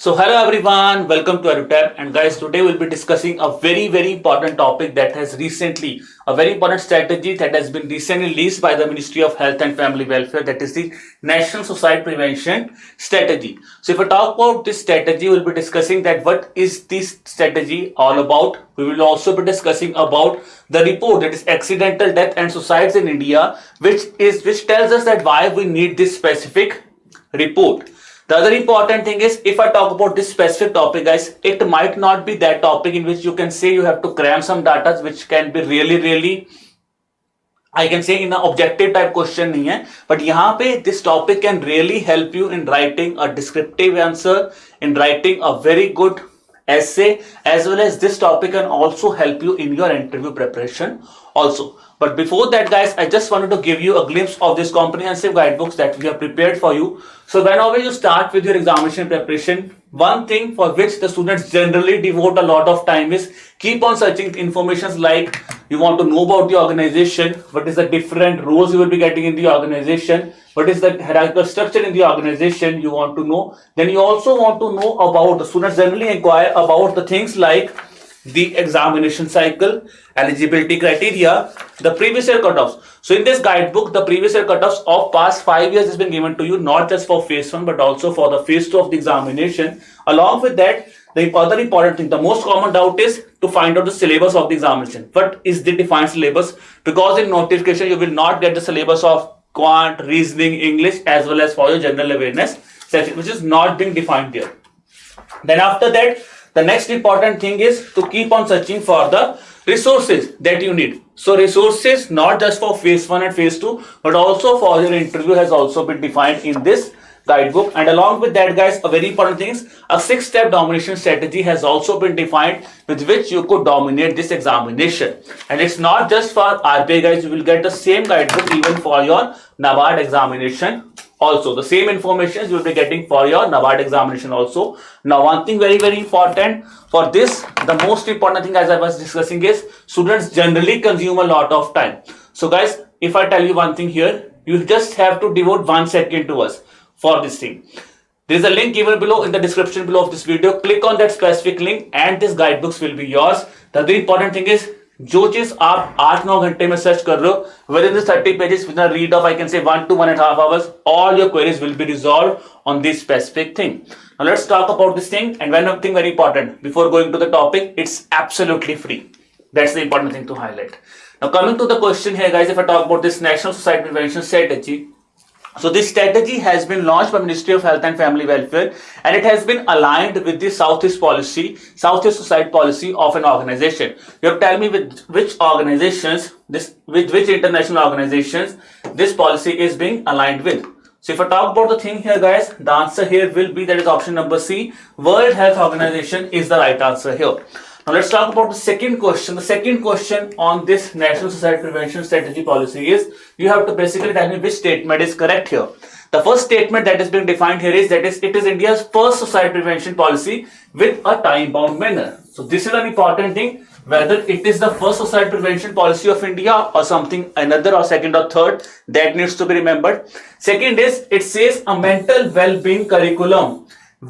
So hello everyone, welcome to EduTab, and guys, today we'll be discussing a very important topic that has recently, a very important strategy that has been recently released by the Ministry of Health and Family Welfare, that is the National Suicide Prevention Strategy. So if we talk about this strategy, we'll be discussing that what is this strategy all about. We will also be discussing about the report, that is accidental death and suicides in India, which tells us that why we need this specific report. The other important thing is, if I talk about this specific topic, guys, it might not be that topic in which you can say you have to cram some data, which can be really I can say in an objective type question नहीं है, but यहाँ पे this topic can really help you in writing a descriptive answer, in writing a very good essay, as well as this topic can also help you in your interview preparation also. But before that, guys, I just wanted to give you a glimpse of this comprehensive guidebooks that we have prepared for you. So whenever you start with your examination preparation, one thing for which the students generally devote a lot of time is keep on searching information like you want to know about the organization, what is the different roles you will be getting in the organization, what is the hierarchical structure in the organization you want to know. Then you also want to know about, the students generally inquire about the things like the examination cycle, eligibility criteria, the previous year cutoffs. So in this guidebook, the previous year cutoffs of past 5 years has been given to you, not just for phase 1 but also for the phase 2 of the examination. Along with that, the other important thing, the most common doubt is to find out the syllabus of the examination. What is the defined syllabus? Because in notification you will not get the syllabus of quant, reasoning, English, as well as for your general awareness section, which is not being defined there. Then after that, the next important thing is to keep on searching for the resources that you need. So resources not just for phase 1 and phase 2 but also for your interview has also been defined in this guidebook. And along with that, guys, a very important thing is a 6-step domination strategy has also been defined with which you could dominate this examination. And it's not just for RBI, guys, you will get the same guidebook even for your NABARD examination. Also, the same information you will be getting for your NABARD examination also. Now, one thing very important for this, the most important thing as I was discussing is students generally consume a lot of time. So guys, if I tell you one thing here, you just have to devote 1 second to us for this thing. There is a link given below in the description below of this video. Click on that specific link and this guidebooks will be yours. The other important thing is, जो चीज आप 8-9 घंटे में search कर रहे हो, within the 30 pages, within a read of I can say 1 to 1.5 hours, all your queries will be resolved on this specific thing. Now let's talk about this thing. And one thing very important before going to the topic, it's absolutely free. That's the important thing to highlight. Now coming to the question here, guys, if I talk about this National Suicide Prevention Strategy. So this strategy has been launched by Ministry of Health and Family Welfare, and it has been aligned with the Southeast policy, Southeast Suicide policy of an organization. You have to tell me with which organizations, with which international organizations this policy is being aligned with. So if I talk about the thing here, guys, the answer here will be, that is option number C, World Health Organization is the right answer here. Now let's talk about the second question. The second question on this National Suicide Prevention Strategy policy is, you have to basically tell me which statement is correct here. The first statement that is being defined here is that it is India's first suicide prevention policy with a time-bound manner. So this is an important thing, whether it is the first suicide prevention policy of India or something another or second or third, that needs to be remembered. Second is, it says a mental well-being curriculum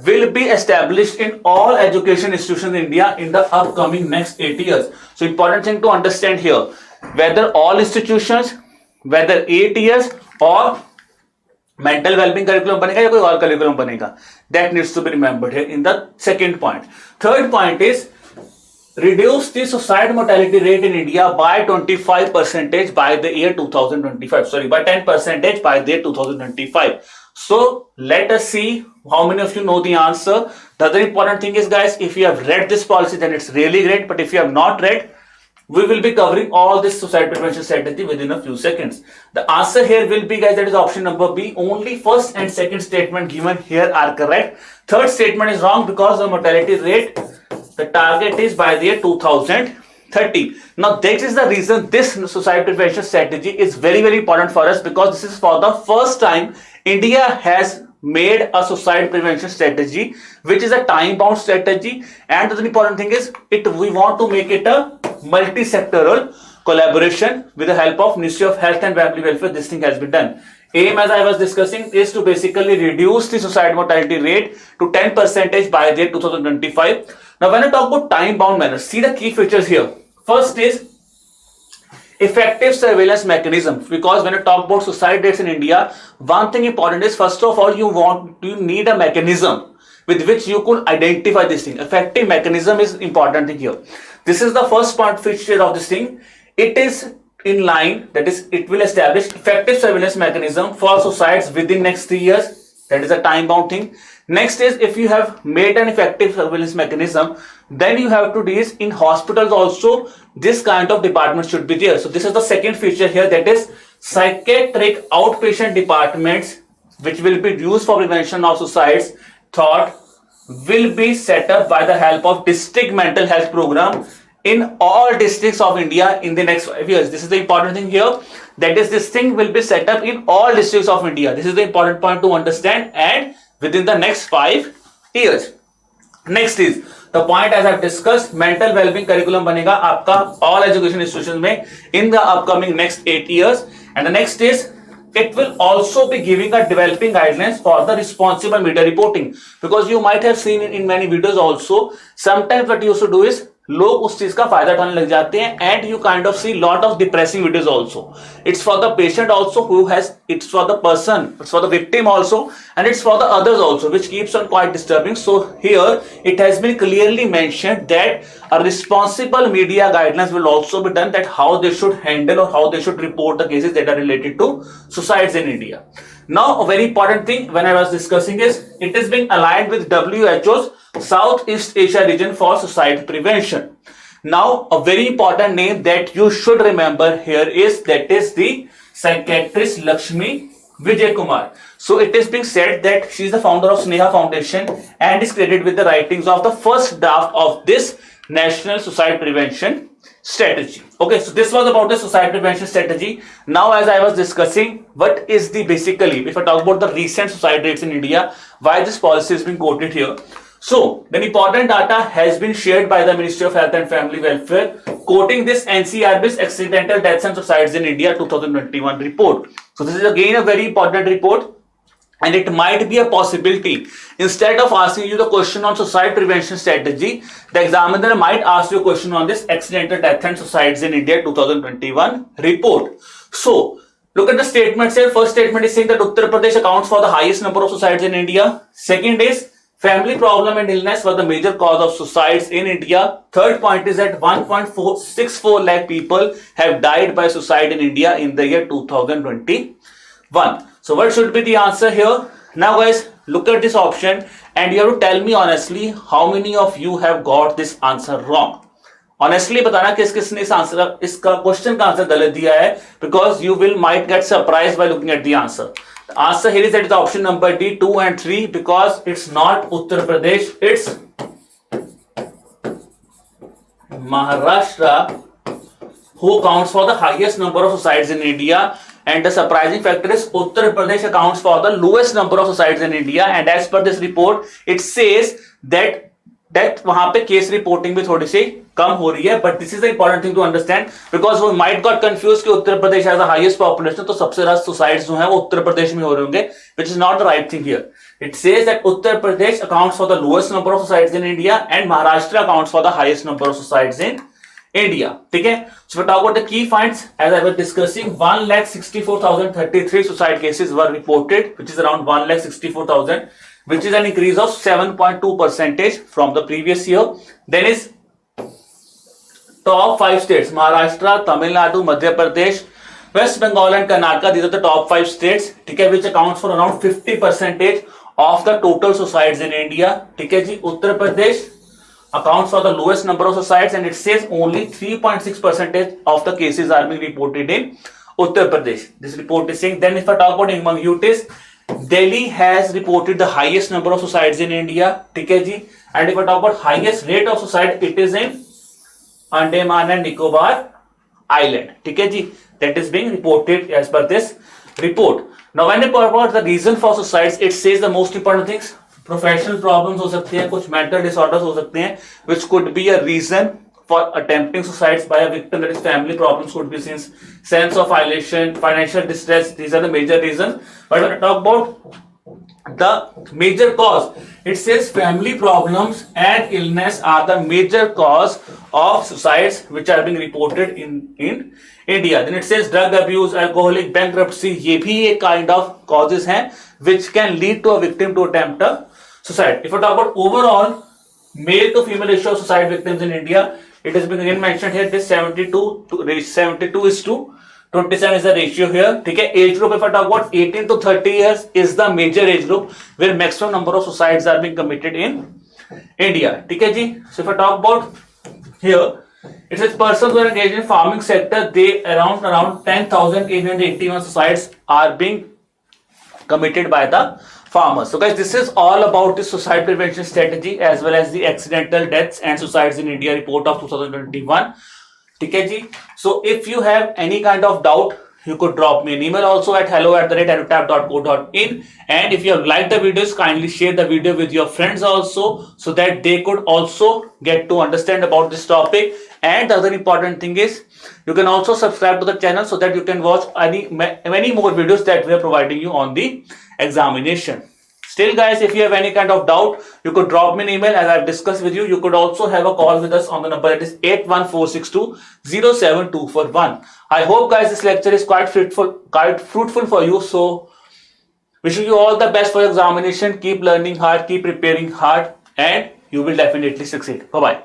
will be established in all education institutions in India in the upcoming next 8 years. So important thing to understand here, whether all institutions, whether 8 years or mental well-being curriculum banega ya koi aur curriculum banega, that needs to be remembered here in the second point. Third point is, reduce the suicide mortality rate in India by 25% by the year 2025. Sorry, by 10% by the year 2025. So let us see how many of you know the answer. The other important thing is, guys, if you have read this policy, then it's really great. But if you have not read, we will be covering all this suicide prevention strategy within a few seconds. The answer here will be, guys, that is option number B. Only first and second statement given here are correct. Third statement is wrong because the mortality rate, the target is by the year 2030. Now that is the reason this suicide prevention strategy is very important for us, because this is for the first time India has made a suicide prevention strategy which is a time-bound strategy. And the important thing is, we want to make it a multi-sectoral collaboration with the help of Ministry of Health and Family Welfare. This thing has been done. aim, as I was discussing, is to basically reduce the suicide mortality rate to 10% by the year 2025. Now, when I talk about time-bound manner, see the key features here. First is effective surveillance mechanism, because when you talk about suicide rates in India, one thing important is, first of all, you need a mechanism with which you could identify this thing. Effective mechanism is important thing here. This is the first part feature of this thing. It is in line, that is, it will establish effective surveillance mechanism for suicides within next 3 years. That is a time bound thing. Next is, if you have made an effective surveillance mechanism, then you have to do this in hospitals also. This kind of department should be there. So this is the second feature here, that is psychiatric outpatient departments, which will be used for prevention of suicides, thought will be set up by the help of district mental health program in all districts of India in the next 5 years. This is the important thing here. That is, this thing will be set up in all districts of India. This is the important point to understand, and within the next 5 years. Next is the point, as I've discussed, mental well-being curriculum banega aapka all education institutions mein in the upcoming next 8 years. And the next is, it will also be giving a developing guidelines for the responsible media reporting, because you might have seen in many videos also, sometimes what you used to do is लोग उस चीज का फायदा उठाने लग जाते हैं, and you kind of see lot of depressing videos also. It's for the patient also who has, it's for the person, it's for the victim also, and it's for the others also, which keeps on quite disturbing. So here it has been clearly mentioned that a responsible media guidelines will also be done, that how they should handle or how they should report the cases that are related to suicides in India. Now, a very important thing when I was discussing is, it is being aligned with WHO's Southeast Asia region for suicide prevention. Now, a very important name that you should remember here is, that is the psychiatrist Lakshmi Vijay Kumar. So it is being said that she is the founder of Sneha Foundation and is credited with the writings of the first draft of this National Suicide Prevention Strategy. Okay, so this was about the suicide prevention strategy. Now, as I was discussing, what is the basically, if I talk about the recent suicide rates in India, why this policy is being quoted here. So, the important data has been shared by the Ministry of Health and Family Welfare, quoting this NCRB's Accidental Deaths and Suicides in India 2021 report. So, this is again a very important report, and it might be a possibility. Instead of asking you the question on suicide prevention strategy, the examiner might ask you a question on this Accidental Deaths and Suicides in India 2021 report. So, look at the statements here. First statement is saying that Uttar Pradesh accounts for the highest number of suicides in India. Second is, family problem and illness were the major cause of suicides in India. Third point is that 1.64 lakh people have died by suicide in India in the year 2021. So what should be the answer here? Now guys, look at this option and you have to tell me honestly how many of you have got this answer wrong. Honestly बताना किस किसने इस answer, इसका question का answer गलत दिया है, because you will might get surprised by looking at the answer. The answer here is that the option number D, 2 and 3, because it's not Uttar Pradesh, it's Maharashtra who counts for the highest number of suicides in India. And the surprising factor is Uttar Pradesh accounts for the lowest number of suicides in India. And as per this report, it says that वहां पे case reporting भी थोड़ी सी कम हो रही है. But this is the important thing to understand, because वो might got confused कि Uttar Pradesh has the highest population, तो सबसे ज्यादा सुसाइड्स जो है वो उत्तर प्रदेश में हो रहे होंगे, which is not the right thing here. It says that Uttar Pradesh accounts for the lowest number of suicides in India and Maharashtra accounts for the highest number of suicides in India. ठीक है. So we talk about the key finds. As I was discussing, 1,64,033 suicide cases were reported, which is around 1,64,000, which is an increase of 7.2% from the previous year. Then is top 5 states: Maharashtra, Tamil Nadu, Madhya Pradesh, West Bengal and Karnataka. These are the top 5 states. ठीक है, which accounts for around 50% of the total suicides in India. ठीक है जी. Uttar Pradesh accounts for the lowest number of suicides, and it says only 3.6% of the cases are being reported in Uttar Pradesh. This report is saying. Then if I talk about among UTs, Delhi has reported the highest number of suicides in India. ठीक है जी. And if I talk about highest rate of suicide, it is in Andaman and Nicobar Island. ठीक है जी. That is being reported as per this report. Now when I talk about the reason for suicides, it says the most important things. Professional problems हो सकते हैं, कुछ mental disorders हो सकते हैं, which could be a reason for attempting suicides by a victim, that is family problems could be since sense of isolation, financial distress. These are the major reasons. But when I talk about the major cause, it says family problems and illness are the major cause of suicides which are being reported in India. Then it says drug abuse, alcoholic, bankruptcy, ये भी एक kind of causes हैं which can lead to a victim to attempt a suicide. If I talk about overall male to female ratio of suicide victims in India, it has been again mentioned here. This 72 is to 27 is the ratio here. ठीक है. Age group, if I talk about 18 to 30 years is the major age group where maximum number of suicides are being committed in India. ठीक है जी. So if I talk about here, it says persons who are engaged in farming sector, they around 10,881 suicides are being committed by the farmers. So guys, this is all about the suicide prevention strategy as well as the accidental deaths and suicides in India report of 2021. ठीक है जी. So if you have any kind of doubt, you could drop me an email also at hello@edutap.co.in, and if you have liked the videos, kindly share the video with your friends also so that they could also get to understand about this topic. And the other important thing is you can also subscribe to the channel so that you can watch many more videos that we are providing you on the examination. Still guys, if you have any kind of doubt, you could drop me an email as I've discussed with you. You could also have a call with us on the number that is 81462-07241. I hope guys this lecture is quite fruitful for you. So wishing you all the best for your examination. Keep learning hard, keep preparing hard, and you will definitely succeed. Bye bye.